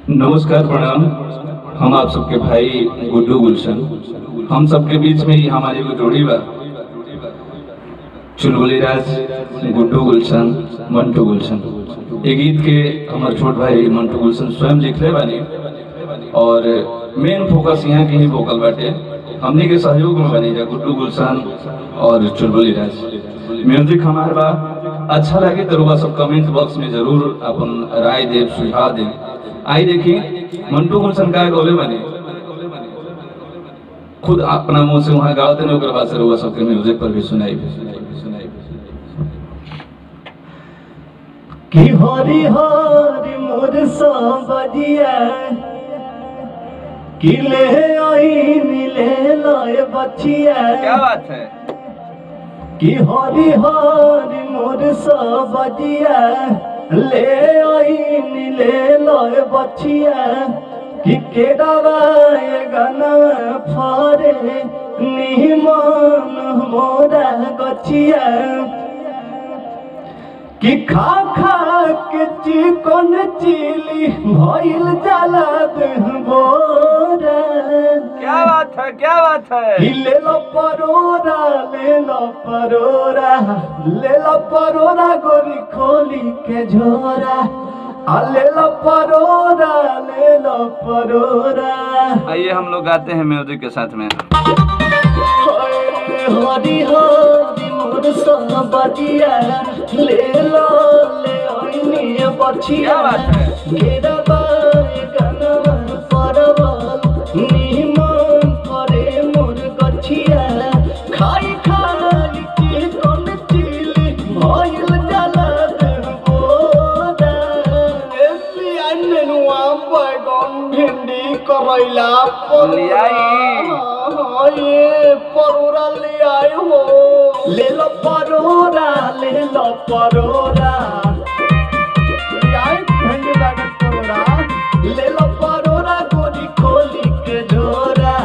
नमस्कार, प्रणाम। हम आप सबके भाई गुड्डू गुलशन। हम सबके बीच में ही हमारी वो जोड़ी बा, चुलबुली राज, गुड्डू गुलशन, मंटू गुलशन। ये गीत के हमारे छोट भाई मंटू गुलशन स्वयं लिखले बानी और मेन फोकस यहाँ के ही वोकल बाटे। हमने के सहयोग में बनी जा गुड्डू गुलशन और चुलबुली राज। म्यूजिक हमारे बा अच्छा लगे तो रुआ सब कमेंट बॉक्स में जरूर अपन राय दे, सुझाव दे। आई देखिए मंटू गुलशन का गोले बने खुद अपना मुंह से वहां गाते नहीं, ओकर बाद से रुआ सबके म्यूजिक पर भी सुनाई कि हरि हरि मोर सांबजिया कि ले आई मिले लाए बचिया। क्या बात है कि हरि हरि मोर सांबजिया ले आई मिले लाए बचिया। कि केडावाए गाना फारे निमन मोरा गचिया। कि खा खा के चिकन चिली भइल जाला देह बोरा। क्या बात है, क्या बात है। कि ले लो परोरा, ले लो परोरा, ले लो परोरा गोरी खोली के झोरा। आ ले लो परोरा, ले लो परोरा। आइए हम लोग गाते हैं म्यूजिक के साथ में। हरी हरी मोर सांबजिया ले लो ले आईनी बचिया। क्या बात है। घेरा बाए गाना परवल निमन करे मोर गछिया। खाई खाई चिकन चिली भइल जाला देह बोरा। एली आनेनुआ बैगन भिंडी करैला ये परोरा ले आए हो। ले लो परोरा, ले लो परोरा, ले आए भिंडी बैगन परोरा। ले लो परोरा गोरी खोली के झोरा।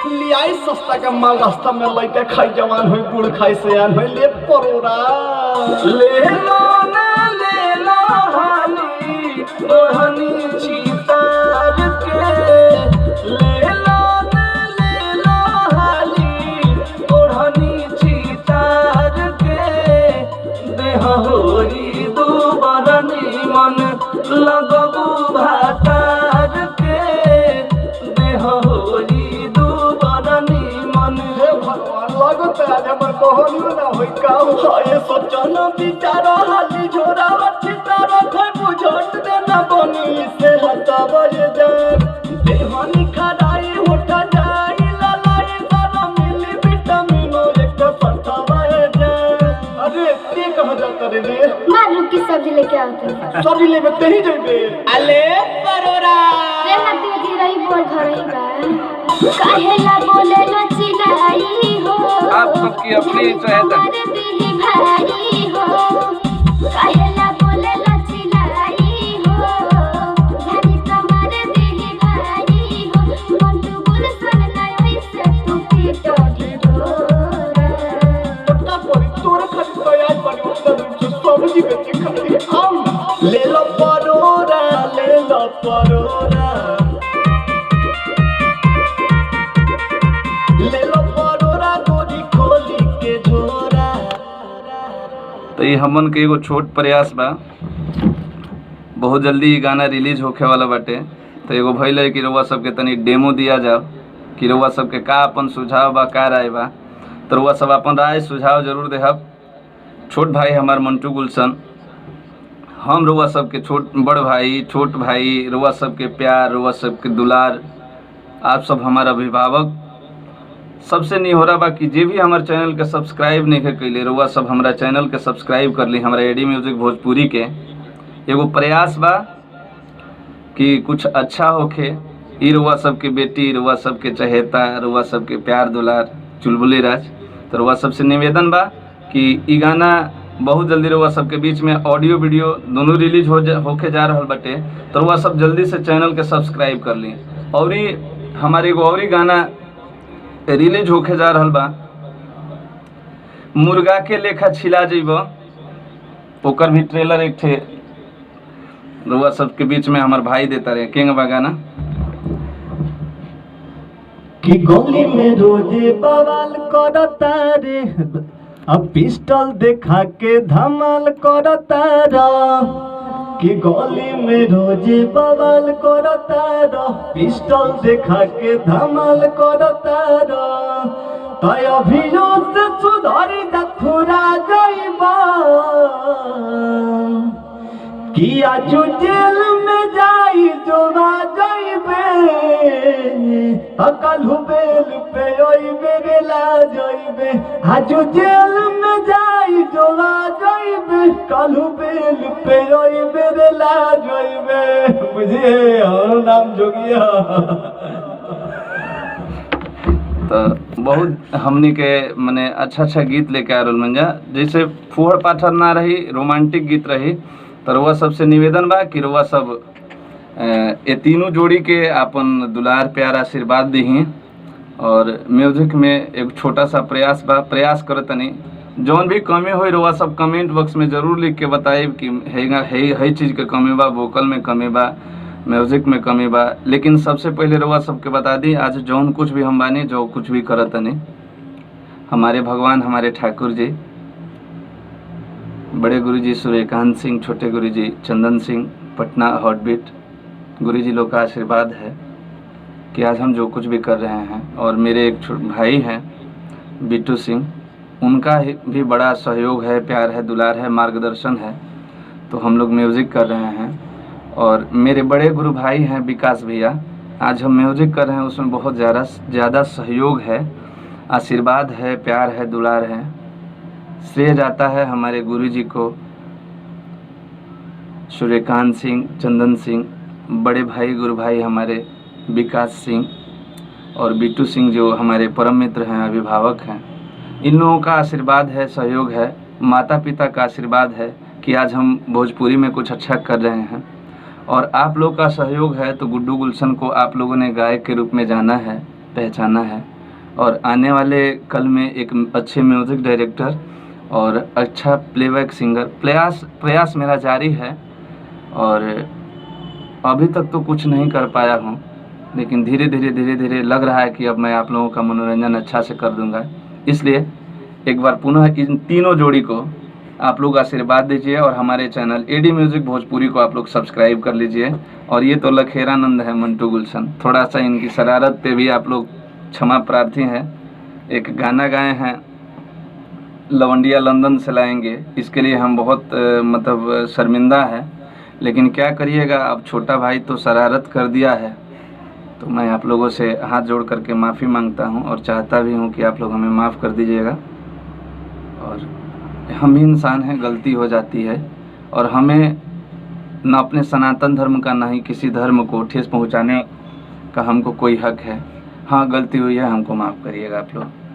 ले आई सस्ता का माल रास्ता में लइका खाई जवान होई बूढ़ खाई सयान होई। ले परोरा ले लो ना ले लो हाली ओढ़नी चीतार के। ले लो ना ले लो हाली ओढ़नी चीतार के। देह होरी दुबरनी मन लगबू भातार के। देह होरी दुबरनी मन। हे भगवान लगत आज हमर कहनियो ना होई का हाय सोचन विचार हाली झोरा बच्ची तारा खै बुझट देना बनी से हटावर जा। देहनी खराई होटा जाई ललाई सारा मिली विटामिन एक फटावर जा। अरे ते कह जाता रे मालू की सब्जी लेके आते हैं। सब्जी लेबे तेही जइबे। अले परोरा रे ना दीदी रही बोल घर ही बा। काहेला बोले न चिल्लाई हो। आप सबकी अपनी चहेता दीदी भाई हो। काहेला बोले न चिल्लाई हो। धनी तुम्हारे दीदी भाई हो। मंटू गुलशन ना वैसे तू पीटो ढोरा। पट्टा पड़ी तोरे खातिर तो आज बनी उतर सब्जी बेचे खातिर आऊ। ले लो परोरा, ले लो परोरा, ले लो परोरा गोरी खोली के झोरा। तो ये हमन के एगो छोट प्रयास बा। बहुत जल्दी ये गाना रिलीज होखे वाला बाटे। तो एगो भइल है कि रउआ सबके तनी डेमो दिया जाओ कि रउआ सबके का अपन सुझाव बा, का राय बा। तो रउआ सब अपन राय सुझाव जरूर देहब। छोट भाई हमार मंटू गुलशन, हम रउआ सबके बड़ भाई, छोट भाई, रउआ सबके प्यार, रउआ सबके दुलार, आप सब हमार अभिभावक। सबसे नहीं हो रहा बा कि जे भी हमारे चैनल के सब्सक्राइब नहीं कैले, रउआ सब हमारा चैनल के सब्सक्राइब कर ली। हमारा एडी म्यूजिक भोजपुरी के एगो प्रयास बा कि कुछ अच्छा होखे। ई रउआ सबके बेटी, रउआ सबके चहेता, रउआ सबके प्यार दुलार चुलबुली राज। तो रउआ सबसे निवेदन बा कि ई गाना बहुत जल्दी रउआ सबके बीच में ऑडियो वीडियो दोनों रिलीज होके जा रहल बाटे। तो रउआ सब जल्दी से चैनल के सब्सक्राइब कर ली। और हमारे एगो और गाना रिलीज होके जा रहल बा, मुर्गा के लेखा छिला जइब। ओकर भी ट्रेलर एक थे रुआ सबके बीच में हमार भाई देता रहे किंग बगाना। कि गली में रोजे बवाल करता रे, अब पिस्टल देखा के धमाल करता रा। कि गली में रोजे बवाल करता रा, पिस्टल देखा के धमाल करता रा। ताय अभियो से सुधारी दथुरा जाइबा, कि आजू जेल में जाई जोड़ा जाइबे, अकलहु बेल पे ओइबे रे ला जाइबे। आजू जेल में जाई जोड़ा जाइबे, कलहु बेल पे ओइबे रे ला जाइबे। बुझिए और नाम जोगिया। तो बहुत हमनी के मने अच्छा अच्छा गीत लेके आ रहल मंजा, जैसे फुहड़ पाथर ना रही, रोमांटिक गीत रही। तो रुआ सबसे निवेदन बा कि रुआ सब ये तीनों जोड़ी के अपन दुलार प्यार आशीर्वाद दीही। और म्यूजिक में एक छोटा सा प्रयास बा, प्रयास करतनी जौन भी कमी हो रुआ सब कमेंट बॉक्स में जरूर लिख के बताइब कि है चीज़ के कमी बा, वोकल में कमी बा, म्यूजिक में कमी बा। लेकिन सबसे पहले रुआ सबके बता दी, आज जौन कुछ भी हम बानी, जो कुछ भी करतनी, हमारे भगवान हमारे ठाकुर जी, बड़े गुरुजी सूर्यकांत सिंह, छोटे गुरुजी चंदन सिंह पटना हॉटबीट, गुरुजी लोग का आशीर्वाद है कि आज हम जो कुछ भी कर रहे हैं। और मेरे एक भाई हैं बिट्टू सिंह, उनका भी बड़ा सहयोग है, प्यार है, दुलार है, मार्गदर्शन है, तो हम लोग म्यूज़िक कर रहे हैं। और मेरे बड़े गुरु भाई हैं विकास भैया, आज हम म्यूज़िक कर रहे हैं, उसमें बहुत ज़्यादा सहयोग है, आशीर्वाद है, प्यार है, दुलार है। श्रेय जाता है हमारे गुरुजी को, सूर्यकांत सिंह, चंदन सिंह, बड़े भाई गुरु भाई हमारे विकास सिंह और बिट्टू सिंह जो हमारे परम मित्र हैं, अभिभावक हैं। इन लोगों का आशीर्वाद है, सहयोग है, माता पिता का आशीर्वाद है कि आज हम भोजपुरी में कुछ अच्छा कर रहे हैं। और आप लोग का सहयोग है तो गुड्डू गुलशन को आप लोगों ने गायक के रूप में जाना है, पहचाना है। और आने वाले कल में एक अच्छे म्यूज़िक डायरेक्टर और अच्छा प्लेबैक सिंगर, प्रयास मेरा जारी है। और अभी तक तो कुछ नहीं कर पाया हूँ, लेकिन धीरे धीरे लग रहा है कि अब मैं आप लोगों का मनोरंजन अच्छा से कर दूंगा। इसलिए एक बार पुनः इन तीनों जोड़ी को आप लोग आशीर्वाद दीजिए और हमारे चैनल एडी म्यूजिक भोजपुरी को आप लोग सब्सक्राइब कर लीजिए। और ये तो लखेरानंद है मंटू गुलशन, थोड़ा सा इनकी शरारत पे भी आप लोग क्षमा प्रार्थी हैं। एक गाना गाए हैं लवंडिया लंदन से लाएंगे, इसके लिए हम बहुत मतलब शर्मिंदा है, लेकिन क्या करिएगा, अब छोटा भाई तो शरारत कर दिया है, तो मैं आप लोगों से हाथ जोड़ करके माफ़ी मांगता हूं और चाहता भी हूं कि आप लोग हमें माफ़ कर दीजिएगा। और हम भी इंसान हैं, गलती हो जाती है, और हमें न अपने सनातन धर्म का ना ही किसी धर्म को ठेस पहुंचाने का हमको कोई हक है। हाँ, गलती हुई है, हमको माफ़ करिएगा आप लोग।